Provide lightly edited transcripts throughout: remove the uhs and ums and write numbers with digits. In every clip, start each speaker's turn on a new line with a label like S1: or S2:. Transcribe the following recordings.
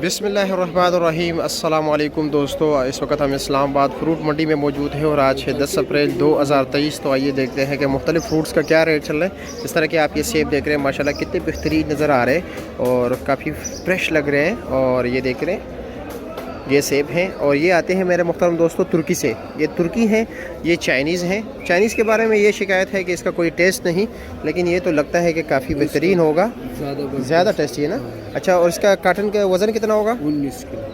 S1: बिस्मिल्लाहिर्रहमानिर्रहीम। अस्सलाम वालेकुम दोस्तों, इस वक्त हम इस्लामाबाद फ्रूट मंडी में मौजूद हैं और आज है 10 अप्रैल 2023। तो आइए देखते हैं कि मुख्तलिफ़ फ्रूट्स का क्या रेट चल रहा है। इस तरह के आप ये सेब देख रहे हैं, माशाल्लाह कितने बेहतरीन नज़र आ रहे हैं और काफ़ी फ्रेश लग रहे हैं। और ये देख रहे हैं, ये सेब हैं और ये आते हैं मेरे मुहतरम दोस्तों तुर्की से। ये तुर्की हैं, ये चाइनीज़ हैं। चाइनीज़ के बारे में ये शिकायत है कि इसका कोई टेस्ट नहीं, लेकिन ये तो लगता है कि काफ़ी बेहतरीन होगा, ज़्यादा टेस्टी है ना। अच्छा, और इसका काटन का वज़न कितना होगा?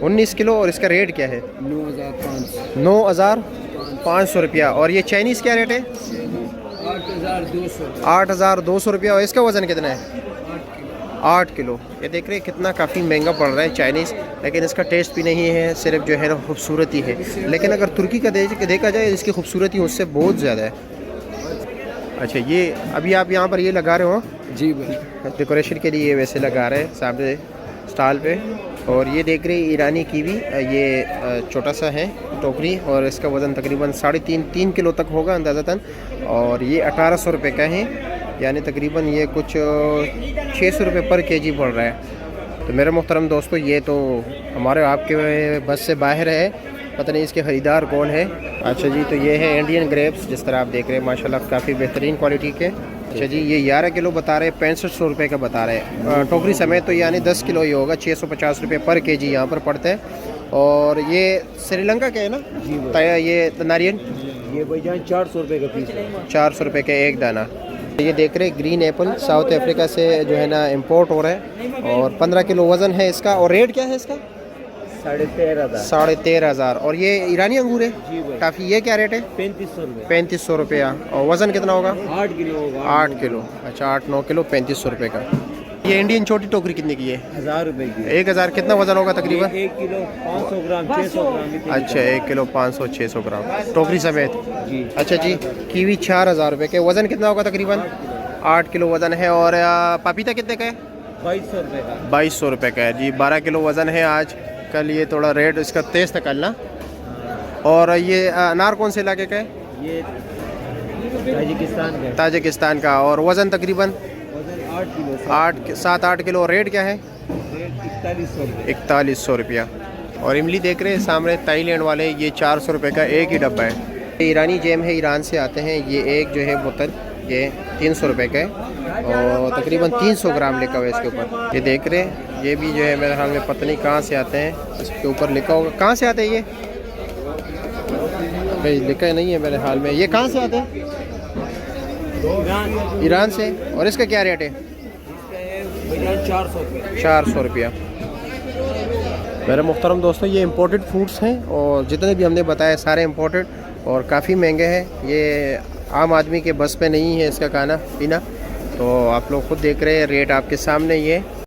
S1: 19 किलो। और इसका रेट क्या है? 9,500 रुपया। और ये चाइनीज़ क्या रेट है? 8,200 रुपया। और इसका वज़न कितना है? 8 किलो। ये देख रहे हैं कितना काफ़ी महंगा पड़ रहा है चाइनीज़, लेकिन इसका टेस्ट भी नहीं है, सिर्फ जो है ना खूबसूरती है। लेकिन अगर तुर्की का देखा जाए, इसकी खूबसूरती उससे बहुत ज़्यादा है। अच्छा, ये अभी आप यहाँ पर ये लगा रहे हो?
S2: जी भाई,
S1: डेकोरेशन के लिए वैसे लगा रहे हैं सामने स्टॉल पे। और ये देख रहे हैं ईरानी कीवी, ये छोटा सा है टोकरी और इसका वज़न तकरीबन 3.5 किलो तक होगा अंदाज़तन। और ये 1,800 रुपये का है, यानी तकरीबन ये कुछ 600 रुपये पर केजी पड़ रहा है। तो मेरे मुहतरम दोस्तों, ये तो हमारे आपके बस से बाहर है, पता नहीं इसके ख़रीदार कौन है। अच्छा जी, तो ये है इंडियन ग्रेप्स, जिस तरह आप देख रहे हैं माशाल्लाह काफ़ी बेहतरीन क्वालिटी के। अच्छा जी, ये 11 किलो बता रहे हैं, 6500 रुपये का बता रहे हैं टोकरी समेत, तो यानी 10 किलो ही होगा। 650 रुपये पर केजी यहाँ पर पड़ता है। और ये श्रीलंका के है ना जी? ये नारियल,
S2: ये भाईजान 400 रुपये का पीस है।
S1: 400 रुपये का एक दाना। ये देख रहे हैं ग्रीन एप्पल, साउथ अफ्रीका से जो है ना इंपोर्ट हो रहा है और 15 किलो वज़न है इसका। और रेट क्या है इसका? 13,500। और ये ईरानी अंगूर है
S2: जी भाई,
S1: काफ़ी, ये क्या रेट है?
S2: 3500 रुपये।
S1: 3500 रुपया। और वज़न कितना होगा?
S2: 8 किलो होगा।
S1: 8 किलो। अच्छा, 8-9 किलो, 3500 रुपये का। ये इंडियन छोटी टोकरी कितने की है?
S2: 1000 रुपये की।
S1: 1000। कितना वज़न होगा तकरीबन?
S2: 1 किलो 500 ग्राम 600 ग्राम।
S1: अच्छा, 1 किलो 500-600 ग्राम टोकरी समेत
S2: जी।
S1: अच्छा जी, कीवी 4,000 रुपये के। वज़न कितना होगा तकरीबन? 8 किलो वज़न है। और पपीता कितने का है?
S2: 2200 रुपये का।
S1: 2200 रुपये का है जी। 12 किलो वज़न है आज। कल ये थोड़ा रेट इसका तेज़ था कल ना। और ये अनार कौन से इलाके का है?
S2: ये ताजिकिस्तान का है।
S1: ताजिकिस्तान का। और वज़न तकरीबन?
S2: वजन 8 किलो।
S1: 7-8 किलो। रेट क्या है?
S2: रेट 4100 रुपये।
S1: 4100 रुपया। और इमली देख रहे हैं सामने थाईलैंड वाले, ये 400 रुपये का एक ही डब्बा है। ईरानी जैम है, ईरान से आते हैं। ये एक जो है बोतल, ये 300 रुपये का है और तकरीबन 300 ग्राम लिखा हुआ है इसके ऊपर। ये देख रहे हैं, ये भी जो है मेरे ख्याल में पता नहीं कहाँ से आते हैं, इसके ऊपर लिखा होगा कहाँ से आते हैं। ये भाई लिखा नहीं है मेरे ख्याल में। ये कहाँ से आते हैं? ईरान से। और इसका क्या रेट है? 400 रुपया। मेरे मुहतरम दोस्तों, ये इम्पोर्टेड फ्रूट्स हैं और जितने भी हमने बताया सारे इम्पोर्टेड और काफ़ी महंगे हैं। ये आम आदमी के बस पे नहीं है इसका खाना पीना। तो आप लोग खुद देख रहे हैं, रेट आपके सामने ही है।